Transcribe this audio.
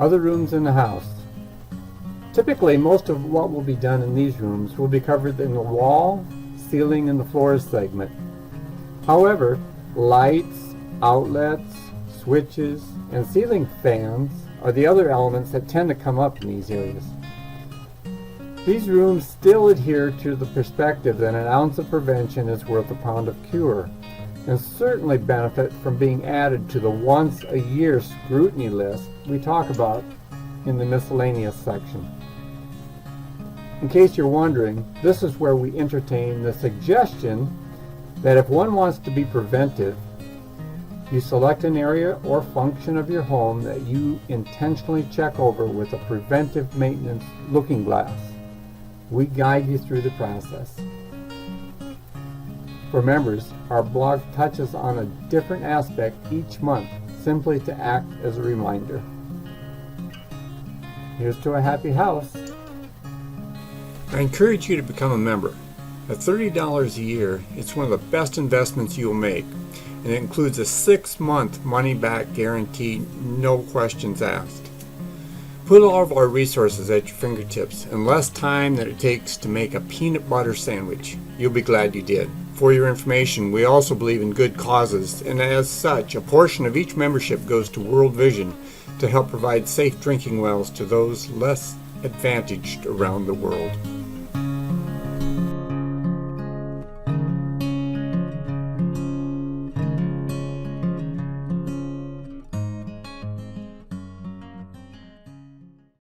Other rooms in the house. Typically, most of what will be done in these rooms will be covered in the wall, ceiling, and the floor segment. However, lights, outlets, switches, and ceiling fans are the other elements that tend to come up in these areas. These rooms still adhere to the perspective that an ounce of prevention is worth a pound of cure, and certainly benefit from being added to the once-a-year scrutiny list we talk about in the miscellaneous section. In case you're wondering, this is where we entertain the suggestion that if one wants to be preventive, you select an area or function of your home that you intentionally check over with a preventive maintenance looking glass. We guide you through the process. For members, our blog touches on a different aspect each month, simply to act as a reminder. Here's to a happy house. I encourage you to become a member. At $30 a year, it's one of the best investments you'll make, and it includes a 6-month money-back guarantee, no questions asked. Put all of our resources at your fingertips in less time than it takes to make a peanut butter sandwich. You'll be glad you did. For your information, we also believe in good causes, and as such, a portion of each membership goes to World Vision to help provide safe drinking wells to those less advantaged around the world.